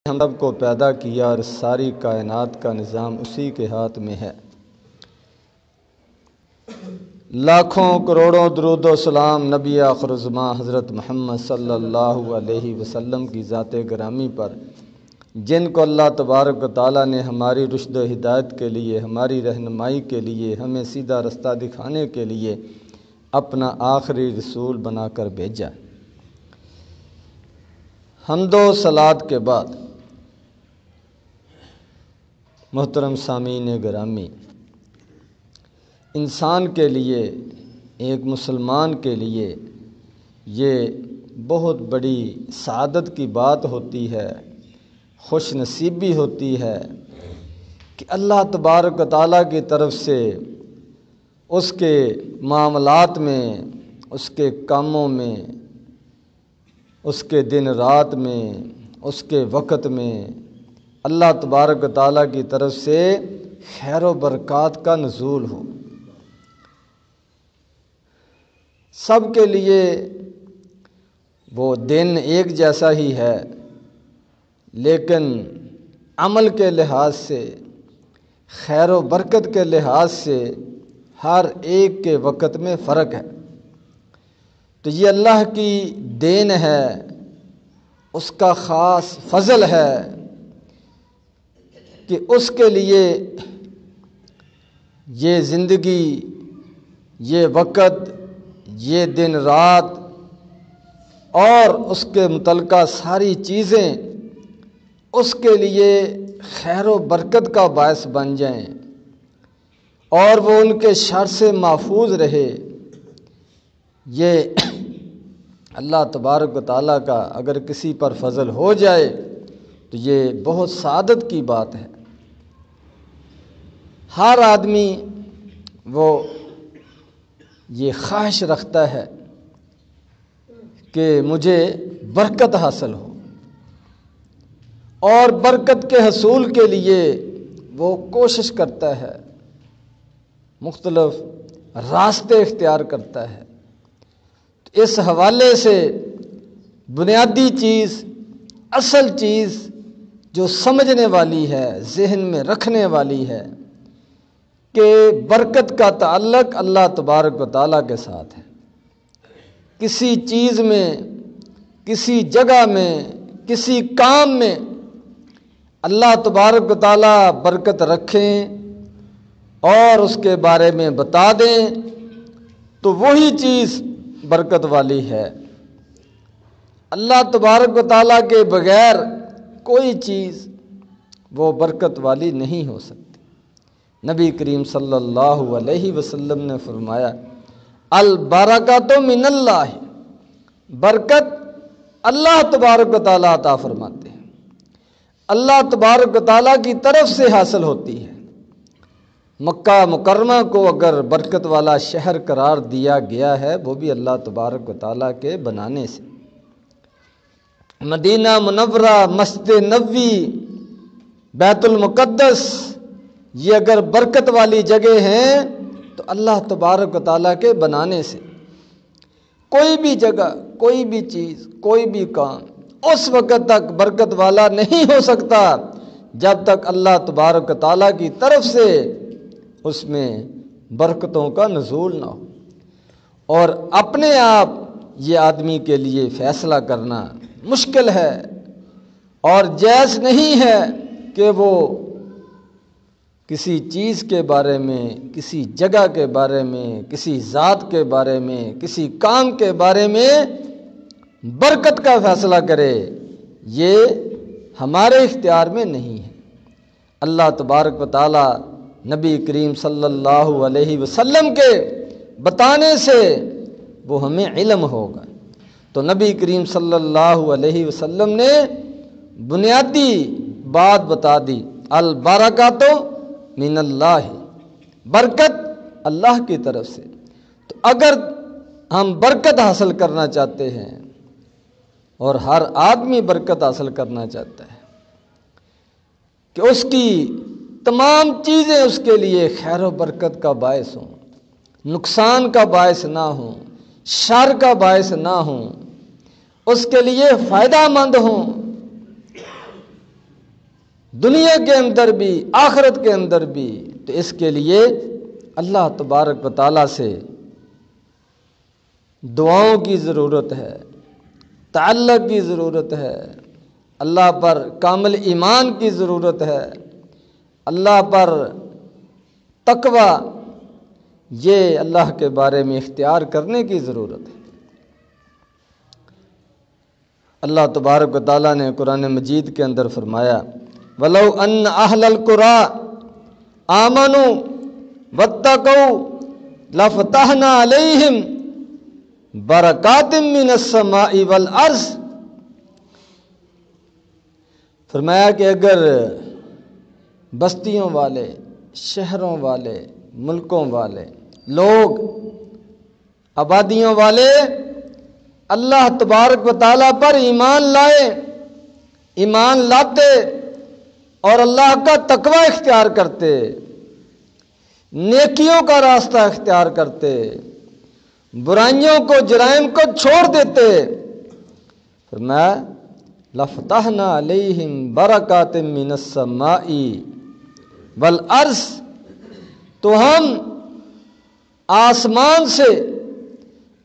ہم سب کو پیدا کیا اور ساری کائنات کا نظام اسی کے ہاتھ میں ہے۔ لاکھوں کروڑوں درود و سلام نبی آخر الزماں حضرت محمد صلی اللہ علیہ وسلم کی ذات گرامی پر، جن کو اللہ تبارک و تعالیٰ نے ہماری رشد و ہدایت کے لیے، ہماری رہنمائی کے لیے، ہمیں سیدھا رستہ دکھانے کے لیے اپنا آخری رسول بنا کر بھیجا۔ حمد و صلوات کے بعد محترم سامعین گرامی، انسان کے لیے، ایک مسلمان کے لیے یہ بہت بڑی سعادت کی بات ہوتی ہے، خوش نصیبی ہوتی ہے کہ اللہ تبارک و تعالیٰ کی طرف سے اس کے معاملات میں، اس کے کاموں میں، اس کے دن رات میں، اس کے وقت میں اللہ تبارک و تعالیٰ کی طرف سے خیر و برکات کا نزول ہو۔ سب کے لیے وہ دن ایک جیسا ہی ہے، لیکن عمل کے لحاظ سے، خیر و برکت کے لحاظ سے ہر ایک کے وقت میں فرق ہے۔ تو یہ اللہ کی دین ہے، اس کا خاص فضل ہے کہ اس کے لیے یہ زندگی، یہ وقت، یہ دن رات اور اس کے متعلقہ ساری چیزیں اس کے لیے خیر و برکت کا باعث بن جائیں اور وہ ان کے شر سے محفوظ رہے۔ یہ اللہ تبارک و تعالیٰ کا اگر کسی پر فضل ہو جائے تو یہ بہت سعادت کی بات ہے۔ ہر آدمی وہ یہ خواہش رکھتا ہے کہ مجھے برکت حاصل ہو، اور برکت کے حصول کے لیے وہ کوشش کرتا ہے، مختلف راستے اختیار کرتا ہے۔ تو اس حوالے سے بنیادی چیز، اصل چیز جو سمجھنے والی ہے، ذہن میں رکھنے والی ہے کہ برکت کا تعلق اللہ تبارک و تعالیٰ کے ساتھ ہے۔ کسی چیز میں، کسی جگہ میں، کسی کام میں اللہ تبارک و تعالیٰ برکت رکھیں اور اس کے بارے میں بتا دیں تو وہی چیز برکت والی ہے۔ اللہ تبارک و تعالیٰ کے بغیر کوئی چیز وہ برکت والی نہیں ہو سکتی۔ نبی کریم صلی اللہ علیہ وسلم نے فرمایا، البرکۃ من اللہ، برکت اللہ تبارک و تعالیٰ عطا فرماتے ہیں، اللہ تبارک و تعالیٰ کی طرف سے حاصل ہوتی ہے۔ مکہ مکرمہ کو اگر برکت والا شہر قرار دیا گیا ہے، وہ بھی اللہ تبارک و تعالیٰ کے بنانے سے۔ مدینہ منورہ، مسجد نبوی، بیت المقدس، یہ اگر برکت والی جگہ ہیں تو اللہ تبارک و تعالیٰ کے بنانے سے۔ کوئی بھی جگہ، کوئی بھی چیز، کوئی بھی کام اس وقت تک برکت والا نہیں ہو سکتا جب تک اللہ تبارک و تعالیٰ کی طرف سے اس میں برکتوں کا نزول نہ ہو۔ اور اپنے آپ یہ آدمی کے لیے فیصلہ کرنا مشکل ہے اور جائز نہیں ہے کہ وہ کسی چیز کے بارے میں، کسی جگہ کے بارے میں، کسی ذات کے بارے میں، کسی کام کے بارے میں برکت کا فیصلہ کرے۔ یہ ہمارے اختیار میں نہیں ہے۔ اللہ تبارک و تعالیٰ نبی کریم صلی اللہ علیہ وسلم کے بتانے سے وہ ہمیں علم ہوگا۔ تو نبی کریم صلی اللہ علیہ وسلم نے بنیادی بات بتا دی، البرکۃ من اللہ، برکت اللہ کی طرف سے۔ تو اگر ہم برکت حاصل کرنا چاہتے ہیں، اور ہر آدمی برکت حاصل کرنا چاہتا ہے کہ اس کی تمام چیزیں اس کے لیے خیر و برکت کا باعث ہوں، نقصان کا باعث نہ ہوں، شر کا باعث نہ ہوں، اس کے لیے فائدہ مند ہوں، دنیا کے اندر بھی آخرت کے اندر بھی، تو اس کے لیے اللہ تبارک و تعالیٰ سے دعاؤں کی ضرورت ہے، تعلق کی ضرورت ہے، اللہ پر کامل ایمان کی ضرورت ہے، اللہ پر تقوی یہ اللہ کے بارے میں اختیار کرنے کی ضرورت ہے۔ اللہ تبارک و تعالیٰ نے قرآن مجید کے اندر فرمایا وَلَوْ أَنَّ أَهْلَ الْقُرَىٰ آمَنُوا وَاتَّقَوْا لَفَتَحْنَا عَلَيْهِمْ بَرَكَاتٍ مِّنَ السَّمَاءِ وَالْأَرْضِ۔ فرمایا کہ اگر بستیوں والے، شہروں والے، ملکوں والے لوگ، آبادیوں والے اللہ تبارک و تعالیٰ پر ایمان لائے، ایمان لاتے اور اللہ کا تقوی اختیار کرتے، نیکیوں کا راستہ اختیار کرتے، برائیوں کو، جرائم کو چھوڑ دیتے، فرمایا لَفَتَحْنَا عَلَيْهِمْ بَرَكَاتٍ مِّنَ السَّمَاءِ وَالْأَرْضِ، تو ہم آسمان سے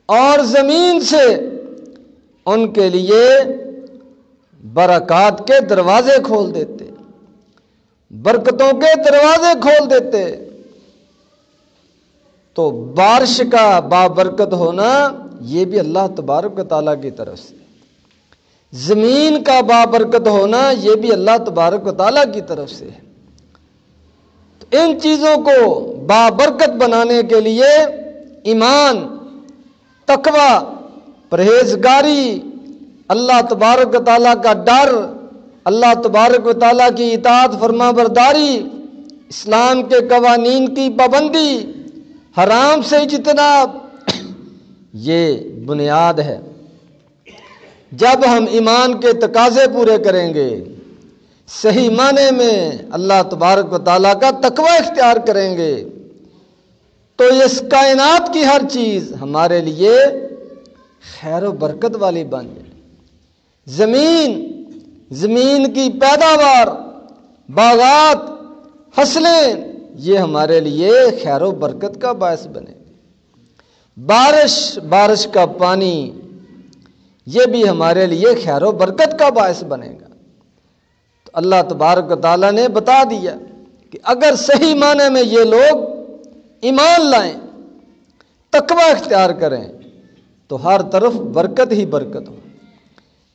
اور زمین سے ان کے لیے برکات کے دروازے کھول دیتے، برکتوں کے دروازے کھول دیتے۔ تو بارش کا بابرکت ہونا یہ بھی اللہ تبارک و تعالیٰ کی طرف سے، زمین کا بابرکت ہونا یہ بھی اللہ تبارک و تعالیٰ کی طرف سے ہے۔ تو ان چیزوں کو بابرکت بنانے کے لیے ایمان، تقوی، پرہیزگاری، اللہ تبارک و تعالیٰ کا ڈر، اللہ تبارک و تعالیٰ کی اطاعت فرما برداری، اسلام کے قوانین کی پابندی، حرام سے اجتناب، یہ بنیاد ہے۔ جب ہم ایمان کے تقاضے پورے کریں گے، صحیح معنی میں اللہ تبارک و تعالیٰ کا تقوی اختیار کریں گے، تو اس کائنات کی ہر چیز ہمارے لیے خیر و برکت والی بن جائے۔ زمین کی پیداوار، باغات، فصلیں، یہ ہمارے لیے خیر و برکت کا باعث بنے۔ بارش کا پانی یہ بھی ہمارے لیے خیر و برکت کا باعث بنے گا۔ تو اللہ تبارک و تعالیٰ نے بتا دیا کہ اگر صحیح معنی میں یہ لوگ ایمان لائیں، تقوی اختیار کریں، تو ہر طرف برکت ہی برکت ہو،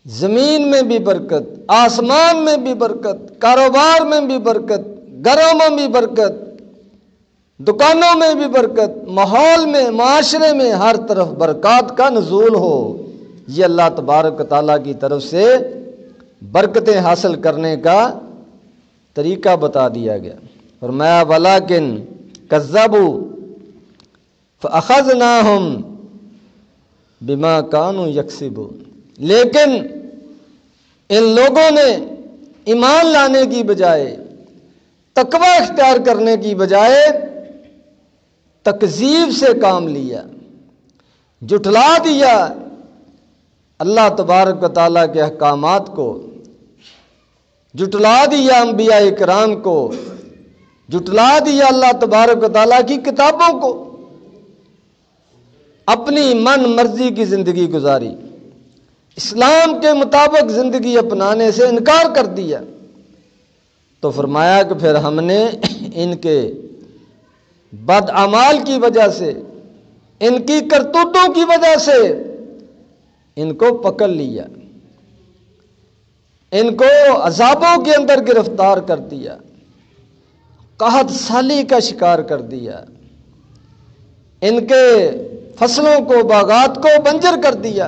زمین میں بھی برکت، آسمان میں بھی برکت، کاروبار میں بھی برکت، گھروں میں بھی برکت، دکانوں میں بھی برکت، ماحول میں، معاشرے میں ہر طرف برکات کا نزول ہو۔ یہ اللہ تبارک و تعالیٰ کی طرف سے برکتیں حاصل کرنے کا طریقہ بتا دیا گیا۔ فرمایا وَلَٰكِن كَذَّبُوا فَأَخَذْنَاهُمْ بِمَا كَانُوا يَكْسِبُونَ، لیکن ان لوگوں نے ایمان لانے کی بجائے، تقوی اختیار کرنے کی بجائے تکذیب سے کام لیا، جھٹلا دیا اللہ تبارک و تعالیٰ کے احکامات کو، جھٹلا دیا انبیاء کرام کو، جھٹلا دیا اللہ تبارک و تعالیٰ کی کتابوں کو، اپنی من مرضی کی زندگی گزاری، اسلام کے مطابق زندگی اپنانے سے انکار کر دیا۔ تو فرمایا کہ پھر ہم نے ان کے بد اعمال کی وجہ سے، ان کی کرتوتوں کی وجہ سے ان کو پکڑ لیا، ان کو عذابوں کے اندر گرفتار کر دیا، قحط سالی کا شکار کر دیا، ان کے فصلوں کو، باغات کو بنجر کر دیا،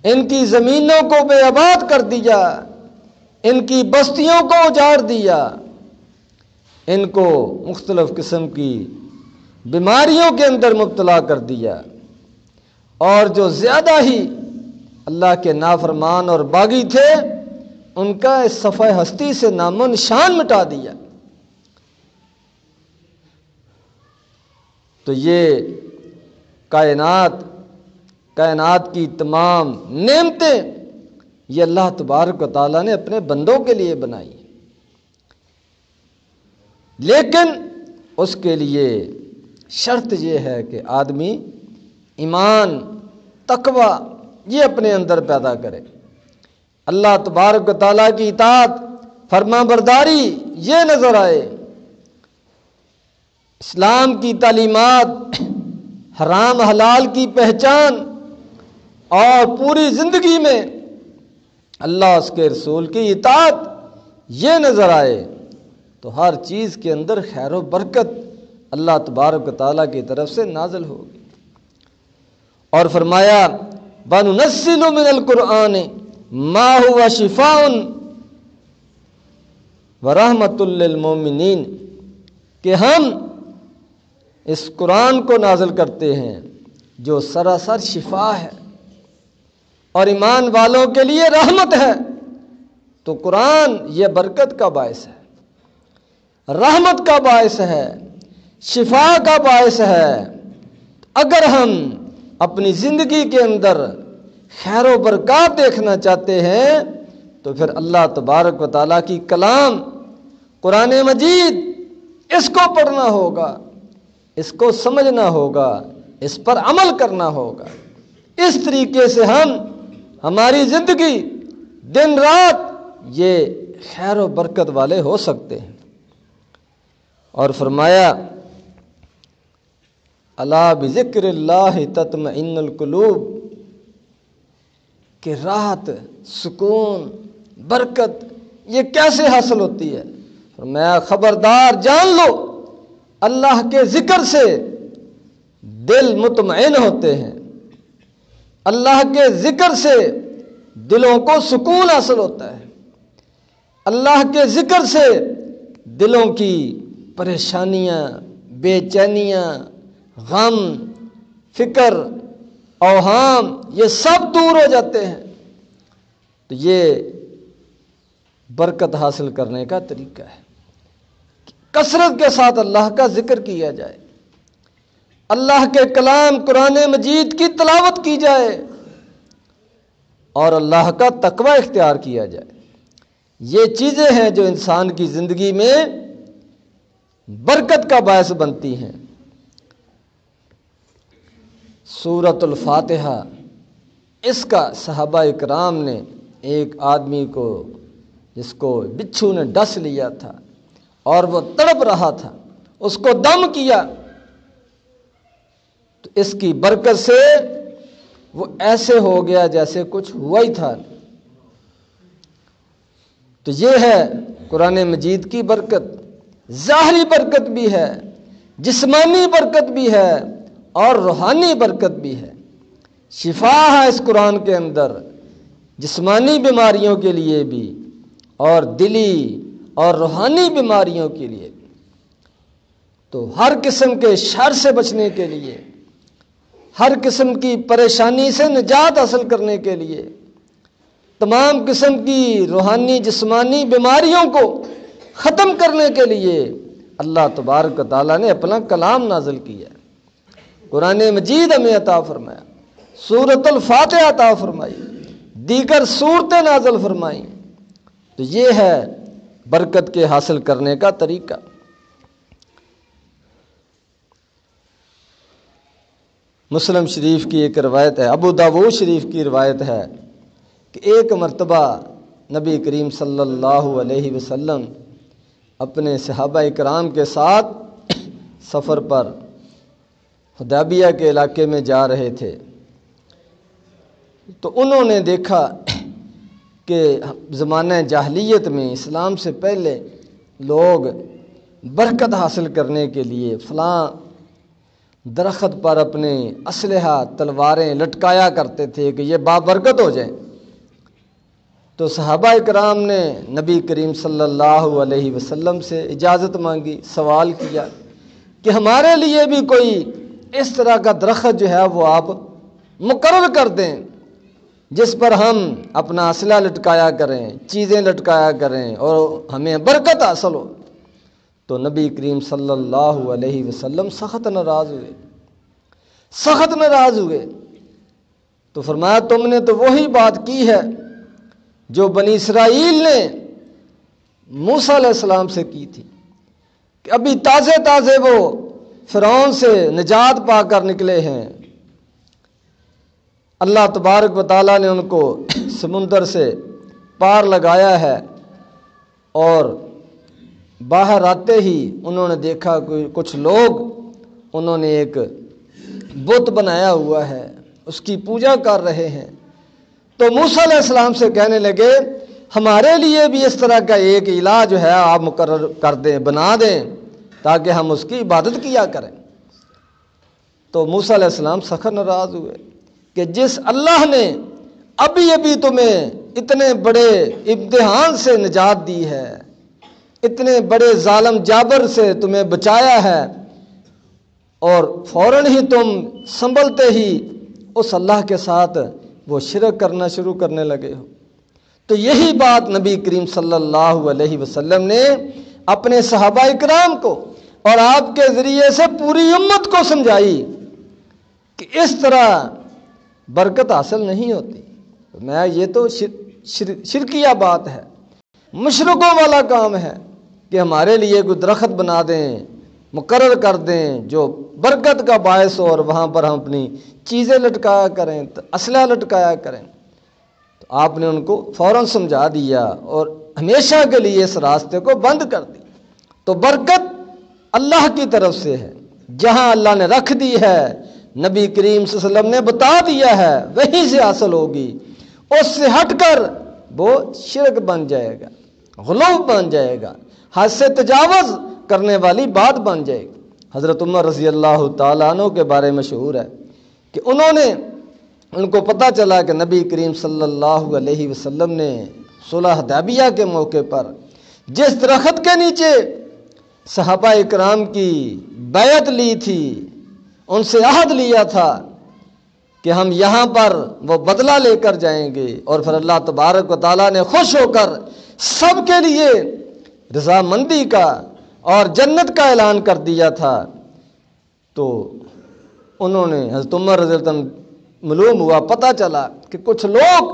ان کی زمینوں کو بے آباد کر دیا، ان کی بستیوں کو اجاڑ دیا، ان کو مختلف قسم کی بیماریوں کے اندر مبتلا کر دیا، اور جو زیادہ ہی اللہ کے نافرمان اور باغی تھے ان کا اس صفحہ ہستی سے نام و نشان مٹا دیا۔ تو یہ کائنات کی تمام نعمتیں یہ اللہ تبارک و تعالیٰ نے اپنے بندوں کے لیے بنائی، لیکن اس کے لیے شرط یہ ہے کہ آدمی ایمان، تقوی یہ اپنے اندر پیدا کرے، اللہ تبارک و تعالیٰ کی اطاعت، فرما برداری یہ نظر آئے، اسلام کی تعلیمات، حرام حلال کی پہچان، اور پوری زندگی میں اللہ اس کے رسول کی اطاعت یہ نظر آئے، تو ہر چیز کے اندر خیر و برکت اللہ تبارک و تعالیٰ کی طرف سے نازل ہوگی۔ اور فرمایا وَنُنَزِّلُ مِنَ الْقُرْآنِ مَا هُوَ شِفَاءٌ وَرَحْمَةٌ لِّلْمُؤْمِنِينَ، کہ ہم اس قرآن کو نازل کرتے ہیں جو سراسر شفا ہے اور ایمان والوں کے لیے رحمت ہے۔ تو قرآن یہ برکت کا باعث ہے، رحمت کا باعث ہے، شفا کا باعث ہے۔ اگر ہم اپنی زندگی کے اندر خیر و برکات دیکھنا چاہتے ہیں تو پھر اللہ تبارک و تعالیٰ کی کلام قرآن مجید اس کو پڑھنا ہوگا، اس کو سمجھنا ہوگا، اس پر عمل کرنا ہوگا۔ اس طریقے سے ہماری زندگی دن رات یہ خیر و برکت والے ہو سکتے ہیں۔ اور فرمایا الا بذکر اللہ تطمئن القلوب، کہ راحت، سکون، برکت یہ کیسے حاصل ہوتی ہے؟ فرمایا خبردار جان لو، اللہ کے ذکر سے دل مطمئن ہوتے ہیں، اللہ کے ذکر سے دلوں کو سکون حاصل ہوتا ہے، اللہ کے ذکر سے دلوں کی پریشانیاں، بے چینیاں، غم، فکر، اوہام یہ سب دور ہو جاتے ہیں۔ تو یہ برکت حاصل کرنے کا طریقہ ہے، کثرت کے ساتھ اللہ کا ذکر کیا جائے، اللہ کے کلام قرآن مجید کی تلاوت کی جائے اور اللہ کا تقوی اختیار کیا جائے۔ یہ چیزیں ہیں جو انسان کی زندگی میں برکت کا باعث بنتی ہیں۔ سورۃ الفاتحہ، اس کا صحابہ اکرام نے ایک آدمی کو، جس کو بچھو نے ڈس لیا تھا اور وہ تڑپ رہا تھا، اس کو دم کیا، تو اس کی برکت سے وہ ایسے ہو گیا جیسے کچھ ہوا ہی تھا۔ تو یہ ہے قرآن مجید کی برکت، ظاہری برکت بھی ہے، جسمانی برکت بھی ہے اور روحانی برکت بھی ہے۔ شفا ہے اس قرآن کے اندر، جسمانی بیماریوں کے لیے بھی اور دلی اور روحانی بیماریوں کے لیے بھی۔ تو ہر قسم کے شر سے بچنے کے لیے، ہر قسم کی پریشانی سے نجات حاصل کرنے کے لیے، تمام قسم کی روحانی جسمانی بیماریوں کو ختم کرنے کے لیے اللہ تبارک و تعالیٰ نے اپنا کلام نازل کیا، قرآن مجید ہمیں عطا فرمایا، سورۃ الفاتحہ عطا فرمائی، دیگر صورتیں نازل فرمائیں۔ تو یہ ہے برکت کے حاصل کرنے کا طریقہ۔ مسلم شریف کی ایک روایت ہے، ابو داؤد شریف کی روایت ہے کہ ایک مرتبہ نبی کریم صلی اللہ علیہ وسلم اپنے صحابہ اکرام کے ساتھ سفر پر حدیبیہ کے علاقے میں جا رہے تھے، تو انہوں نے دیکھا کہ زمانہ جاہلیت میں، اسلام سے پہلے، لوگ برکت حاصل کرنے کے لیے فلاں درخت پر اپنے اسلحہ تلواریں لٹکایا کرتے تھے کہ یہ بابرکت ہو جائیں۔ تو صحابہ اکرام نے نبی کریم صلی اللہ علیہ وسلم سے اجازت مانگی، سوال کیا کہ ہمارے لیے بھی کوئی اس طرح کا درخت جو ہے وہ آپ مقرر کر دیں جس پر ہم اپنا اسلحہ لٹکایا کریں، چیزیں لٹکایا کریں اور ہمیں برکت حاصل ہو۔ تو نبی کریم صلی اللہ علیہ وسلم سخت ناراض ہوئے۔ تو فرمایا تم نے تو وہی بات کی ہے جو بنی اسرائیل نے موسیٰ علیہ السلام سے کی تھی کہ ابھی تازے تازے وہ فرعون سے نجات پا کر نکلے ہیں، اللہ تبارک و تعالیٰ نے ان کو سمندر سے پار لگایا ہے، اور باہر آتے ہی انہوں نے دیکھا کچھ لوگ انہوں نے ایک بت بنایا ہوا ہے، اس کی پوجا کر رہے ہیں۔ تو موسیٰ علیہ السلام سے کہنے لگے ہمارے لیے بھی اس طرح کا ایک الہ جو ہے آپ مقرر کر دیں، بنا دیں، تاکہ ہم اس کی عبادت کیا کریں۔ تو موسیٰ علیہ السلام سخت ناراض ہوئے کہ جس اللہ نے ابھی ابھی تمہیں اتنے بڑے امتحان سے نجات دی ہے، اتنے بڑے ظالم جابر سے تمہیں بچایا ہے، اور فوراً ہی تم سنبھلتے ہی اس اللہ کے ساتھ وہ شرک کرنا شروع کرنے لگے ہو۔ تو یہی بات نبی کریم صلی اللہ علیہ وسلم نے اپنے صحابہ اکرام کو اور آپ کے ذریعے سے پوری امت کو سمجھائی کہ اس طرح برکت حاصل نہیں ہوتی۔ میں یہ تو شرکیہ بات ہے، مشرکوں والا کام ہے کہ ہمارے لیے کوئی درخت بنا دیں، مقرر کر دیں جو برکت کا باعث ہو، اور وہاں پر ہم اپنی چیزیں لٹکایا کریں، اسلحہ لٹکایا کریں۔ تو آپ نے ان کو فوراً سمجھا دیا اور ہمیشہ کے لیے اس راستے کو بند کر دی۔ تو برکت اللہ کی طرف سے ہے، جہاں اللہ نے رکھ دی ہے، نبی کریم صلی اللہ علیہ وسلم نے بتا دیا ہے، وہیں سے حاصل ہوگی۔ اس سے ہٹ کر وہ شرک بن جائے گا، غلو بن جائے گا، حد سے تجاوز کرنے والی بات بن جائے گی۔ حضرت عمر رضی اللہ تعالیٰ عنہ کے بارے میں مشہور ہے کہ ان کو پتہ چلا کہ نبی کریم صلی اللہ علیہ وسلم نے صلح حدیبیہ کے موقع پر جس درخت کے نیچے صحابہ اکرام کی بیعت لی تھی، ان سے عہد لیا تھا کہ ہم یہاں پر وہ بدلہ لے کر جائیں گے، اور پھر اللہ تبارک و تعالیٰ نے خوش ہو کر سب کے لیے رضامندی کا اور جنت کا اعلان کر دیا تھا، تو انہوں نے حضرت عمر رضی اللہ عنہ معلوم ہوا، پتہ چلا کہ کچھ لوگ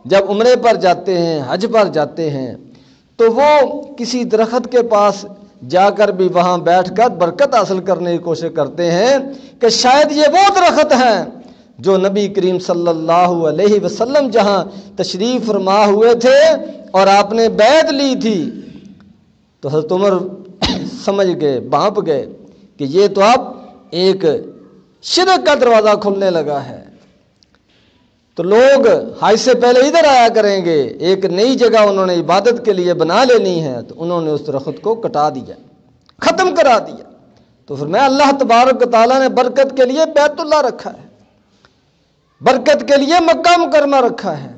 جب عمرے پر جاتے ہیں، حج پر جاتے ہیں، تو وہ کسی درخت کے پاس جا کر بھی وہاں بیٹھ کر برکت حاصل کرنے کی کوشش کرتے ہیں کہ شاید یہ وہ درخت ہے جو نبی کریم صلی اللہ علیہ وسلم جہاں تشریف فرما ہوئے تھے اور آپ نے بیعت لی تھی۔ تو حضرت عمر سمجھ گئے، بھانپ گئے کہ یہ تو اب ایک شرک کا دروازہ کھلنے لگا ہے۔ تو لوگ حج سے پہلے ادھر آیا کریں گے، ایک نئی جگہ انہوں نے عبادت کے لیے بنا لینی ہے، تو انہوں نے اس درخت کو کٹا دیا، ختم کرا دیا۔ تو پھر میں اللہ تبارک و تعالیٰ نے برکت کے لیے بیت اللہ رکھا ہے، برکت کے لیے مکہ مکرمہ رکھا ہے۔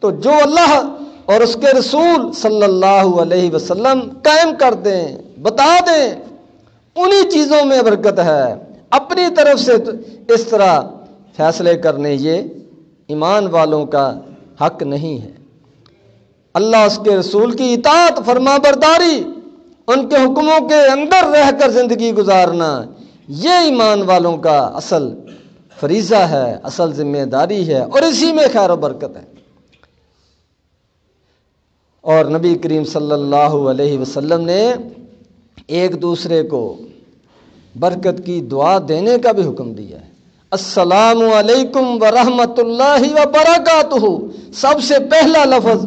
تو جو اللہ اور اس کے رسول صلی اللہ علیہ وسلم قائم کر دیں، بتا دیں، انہی چیزوں میں برکت ہے۔ اپنی طرف سے اس طرح فیصلے کرنے یہ ایمان والوں کا حق نہیں ہے۔ اللہ اس کے رسول کی اطاعت، فرما برداری، ان کے حکموں کے اندر رہ کر زندگی گزارنا، یہ ایمان والوں کا اصل فریضہ ہے، اصل ذمہ داری ہے، اور اسی میں خیر و برکت ہے۔ اور نبی کریم صلی اللہ علیہ وسلم نے ایک دوسرے کو برکت کی دعا دینے کا بھی حکم دیا ہے۔ السلام علیکم ورحمۃ اللہ وبرکاتہ، سب سے پہلا لفظ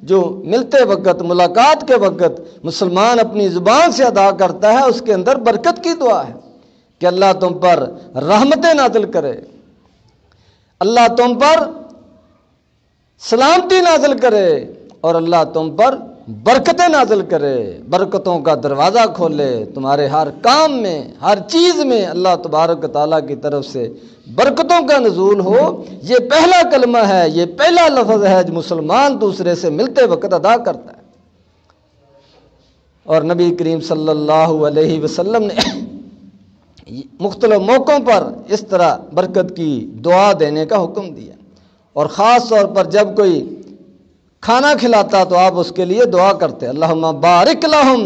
جو ملتے وقت، ملاقات کے وقت مسلمان اپنی زبان سے ادا کرتا ہے، اس کے اندر برکت کی دعا ہے کہ اللہ تم پر رحمتیں نازل کرے، اللہ تم پر سلامتی نازل کرے، اور اللہ تم پر برکتیں نازل کرے، برکتوں کا دروازہ کھولے، تمہارے ہر کام میں، ہر چیز میں اللہ تبارک و تعالیٰ کی طرف سے برکتوں کا نزول ہو۔ یہ پہلا کلمہ ہے، یہ پہلا لفظ ہے جو مسلمان دوسرے سے ملتے وقت ادا کرتا ہے۔ اور نبی کریم صلی اللہ علیہ وسلم نے مختلف موقعوں پر اس طرح برکت کی دعا دینے کا حکم دیا، اور خاص طور پر جب کوئی کھانا کھلاتا تو آپ اس کے لیے دعا کرتے، اللہم بارک لہم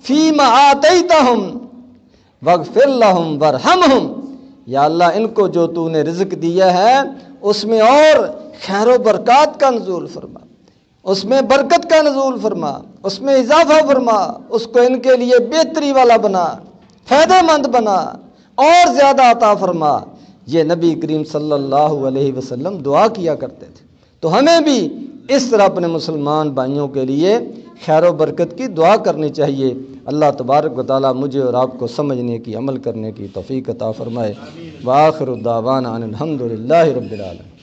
فیما آتیتہم واغفر لہم وارحمہم، یا اللہ ان کو جو تو نے رزق دیا ہے اس میں اور خیر و برکات کا نزول فرما، اس میں برکت کا نزول فرما، اس میں اضافہ فرما، اس کو ان کے لیے بہتری والا بنا، فائدہ مند بنا، اور زیادہ عطا فرما۔ یہ نبی کریم صلی اللہ علیہ وسلم دعا کیا کرتے تھے، تو ہمیں بھی اس طرح اپنے مسلمان بھائیوں کے لیے خیر و برکت کی دعا کرنی چاہیے۔ اللہ تبارک و تعالیٰ مجھے اور آپ کو سمجھنے کی، عمل کرنے کی توفیق عطا فرمائے۔ وآخر الدعوانا ان الحمد للہ رب العالمین۔